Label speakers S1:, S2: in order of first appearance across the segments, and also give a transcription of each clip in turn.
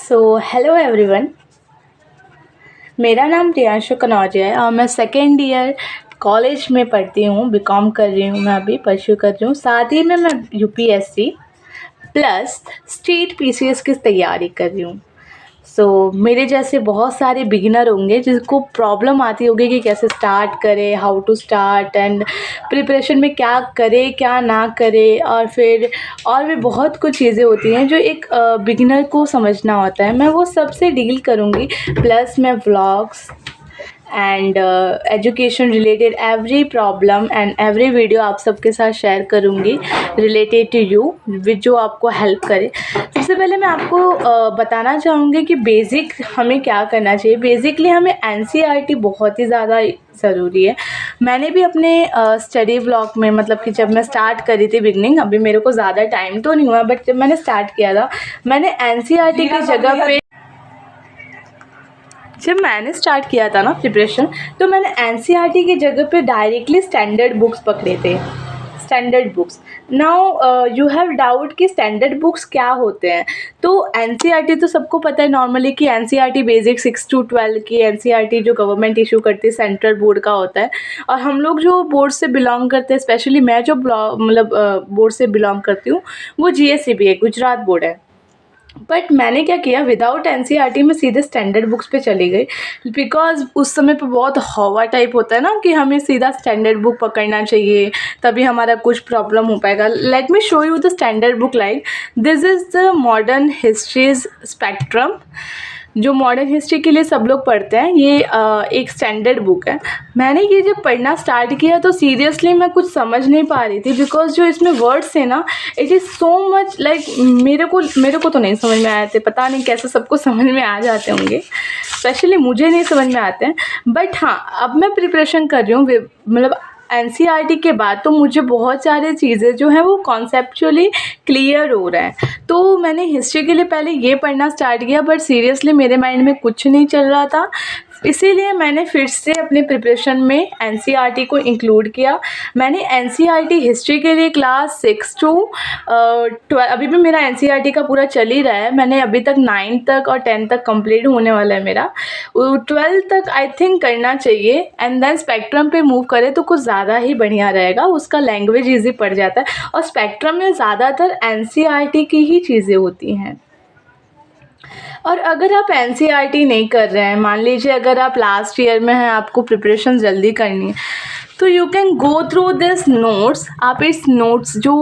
S1: So hello everyone. मेरा नाम प्रियांशु कनौजिया है और मैं सेकेंड ईयर कॉलेज में पढ़ती हूँ। बीकॉम कर रही हूँ, मैं अभी परस्यू कर रही हूँ। साथ ही में मैं यूपीएससी प्लस स्टेट पीसीएस की तैयारी कर रही हूँ। मेरे जैसे बहुत सारे बिगिनर होंगे जिसको प्रॉब्लम आती होगी कि कैसे स्टार्ट करें, how to start and preparation में क्या करे क्या ना करे, और फिर और भी बहुत कुछ चीज़ें होती हैं जो एक बिगिनर को समझना होता है। मैं वो सबसे डील करूँगी। प्लस मैं vlogs and education related every problem and every video आप सबके साथ शेयर करूँगी रिलेटेड टू यू, विच जो आपको हेल्प करे। सबसे पहले मैं आपको बताना चाहूँगी कि बेसिक हमें क्या करना चाहिए। बेसिकली हमें एनसीईआरटी बहुत ही ज़्यादा ज़रूरी है। मैंने भी अपने स्टडी ब्लॉक में, मतलब कि जब मैं स्टार्ट करी थी बिगनिंग, अभी मेरे को ज़्यादा टाइम तो नहीं हुआ, बट जब मैंने स्टार्ट किया था मैंने एनसीईआरटी की जगह पे, जब मैंने स्टार्ट किया था ना प्रिपरेशन, तो मैंने एनसीईआरटी की जगह पे डायरेक्टली स्टैंडर्ड बुक्स पकड़े थे। Standard books. Now you have doubt कि स्टैंडर्ड बुक्स क्या होते हैं। तो एनसीईआरटी तो सबको पता है नॉर्मली कि एनसीईआरटी बेसिक 6 to 12 की एनसीईआरटी जो गवर्नमेंट इशू करती है सेंट्रल बोर्ड का होता है। और हम लोग जो बोर्ड से बिलोंग करते हैं, स्पेशली मैं जो बोर्ड से बिलोंग करती हूँ, वो जीएससीबी है, गुजरात बोर्ड है। बट मैंने क्या किया, विदाउट एनसीईआरटी में सीधे स्टैंडर्ड बुक्स पे चली गई। बिकॉज उस समय पे बहुत हवा टाइप होता है ना कि हमें सीधा स्टैंडर्ड बुक पकड़ना चाहिए, तभी हमारा कुछ प्रॉब्लम हो पाएगा। Let me show you the standard book. Like this is the modern histories spectrum, जो मॉडर्न हिस्ट्री के लिए सब लोग पढ़ते हैं। ये एक स्टैंडर्ड बुक है। मैंने ये जब पढ़ना स्टार्ट किया तो सीरियसली मैं कुछ समझ नहीं पा रही थी, बिकॉज जो इसमें वर्ड्स थे ना, it is so much like मेरे को तो नहीं समझ में आए थे। पता नहीं कैसे सबको समझ में आ जाते होंगे, स्पेशली मुझे नहीं समझ में आते हैं। बट हाँ, अब मैं प्रिपरेशन कर रही हूँ मतलब एनसीईआरटी के बाद, तो मुझे बहुत सारी चीज़ें जो हैं वो कॉन्सेप्चुअली क्लियर हो रहा है। तो मैंने हिस्ट्री के लिए पहले ये पढ़ना स्टार्ट किया, बट सीरियसली मेरे माइंड में कुछ नहीं चल रहा था। इसीलिए मैंने फिर से अपने प्रिपरेशन में एनसीईआरटी को इंक्लूड किया। मैंने एनसीईआरटी हिस्ट्री के लिए क्लास 6 to 12, अभी भी मेरा एनसीईआरटी का पूरा चल ही रहा है। मैंने अभी तक 9 तक और 10 तक कंप्लीट होने वाला है मेरा। 12 तक आई थिंक करना चाहिए, एंड देन स्पेक्ट्रम पे मूव करें तो कुछ ज़्यादा ही बढ़िया रहेगा। उसका लैंग्वेज ईजी पड़ जाता है, और स्पेक्ट्रम में ज़्यादातर एनसीईआरटी की ही चीज़ें होती हैं। और अगर आप एनसीईआरटी नहीं कर रहे हैं, मान लीजिए अगर आप लास्ट ईयर में हैं, आपको प्रिपरेशन जल्दी करनी है, तो you can go through this notes. आप इस नोट्स जो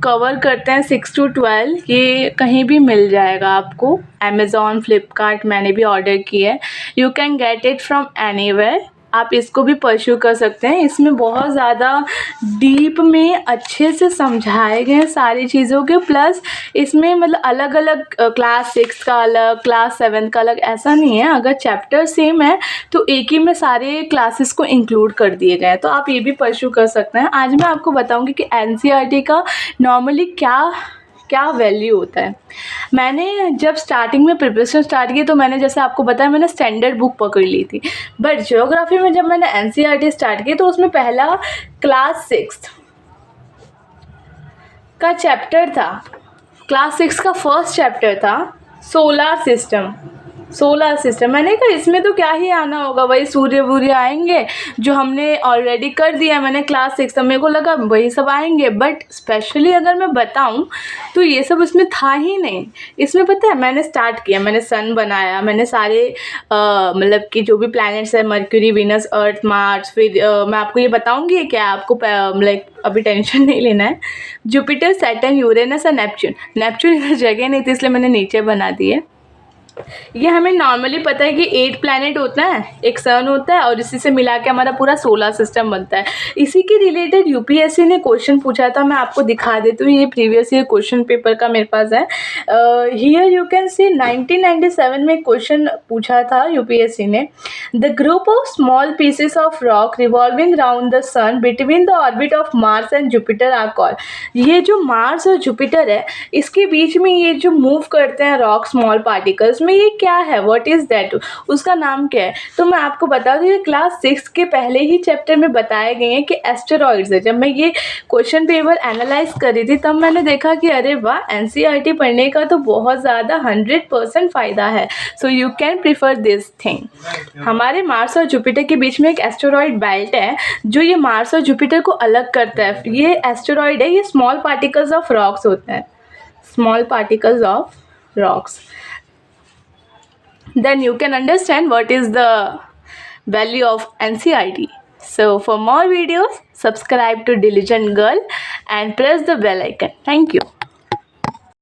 S1: कवर करते हैं 6 to 12, ये कहीं भी मिल जाएगा आपको। अमेज़ॉन, फ्लिपकार्ट, मैंने भी ऑर्डर किया है। You can get it from anywhere. आप इसको भी परस्यू कर सकते हैं। इसमें बहुत ज़्यादा डीप में अच्छे से समझाए गए हैं सारी चीज़ों के। प्लस इसमें मतलब अलग अलग क्लास 6 का अलग, क्लास 7 का अलग, ऐसा नहीं है। अगर चैप्टर सेम है तो एक ही में सारे क्लासेस को इंक्लूड कर दिए गए हैं, तो आप ये भी परस्यू कर सकते हैं। आज मैं आपको बताऊंगी कि एनसीईआरटी का नॉर्मली क्या वैल्यू होता है। मैंने जब स्टार्टिंग में प्रिपरेशन स्टार्ट की, तो मैंने जैसे आपको बताया, मैंने स्टैंडर्ड बुक पकड़ ली थी। बट ज्योग्राफी में जब मैंने एनसीईआरटी स्टार्ट की, तो उसमें पहला क्लास 6 का चैप्टर था। क्लास 6 का फर्स्ट चैप्टर था सोलर सिस्टम। मैंने कहा इसमें तो क्या ही आना होगा, वही सूर्य वूर्य आएंगे जो हमने ऑलरेडी कर दिया। मैंने क्लास 6 मेरे को लगा वही सब आएंगे, बट स्पेशली अगर मैं बताऊं तो ये सब इसमें था ही नहीं। इसमें पता है मैंने स्टार्ट किया, मैंने सन बनाया, मैंने सारे मतलब कि जो भी प्लैनेट्स है, मर्क्यूरी, वीनस, अर्थ, मार्स, फिर मैं आपको ये बताऊंगी क्या, आपको लाइक अभी टेंशन नहीं लेना है। जुपिटर, सैटर्न, यूरेनस और नेपच्यून इधर जगह नहीं थी, इसलिए मैंने नीचे बना दिए। ये हमें नॉर्मली पता है कि 8 प्लैनेट होता है, एक सन होता है, और इसी से मिला के हमारा पूरा सोलर सिस्टम बनता है। इसी के रिलेटेड यूपीएससी ने क्वेश्चन पूछा था, मैं आपको दिखा देती हूँ। ये प्रीवियस ईयर क्वेश्चन पेपर का मेरे पास है। हियर यू कैन सी 1997 में क्वेश्चन पूछा था यूपीएससी ने। The group of small pieces of rock revolving round the sun between the orbit of Mars and Jupiter are called. ये जो मार्स और जुपिटर है, इसके बीच में ये जो मूव करते हैं रॉक, स्मॉल पार्टिकल्स, उसमें ये क्या है, व्हाट इज़ दैट, उसका नाम क्या है। तो मैं आपको बता दूँ ये क्लास 6 के पहले ही चैप्टर में बताए गए हैं कि एस्टेरॉइड्स है। जब मैं ये क्वेश्चन पेपर एनालाइज कर रही थी तब मैंने देखा कि अरे वाह, एनसीईआरटी पढ़ने का तो बहुत ज़्यादा 100% फ़ायदा है। So you can prefer this thing. हमारे मार्स और जुपिटर के बीच में एक एस्टेरॉइड बेल्ट है जो ये मार्स और जुपिटर को अलग करता है। ये एस्टेरॉइड है, ये स्मॉल पार्टिकल्स ऑफ रॉक्स होते हैं, small particles of rocks. Then you can understand what is the value of NCERT. So for more videos, subscribe to Diligent Girl and press the bell icon. Thank you.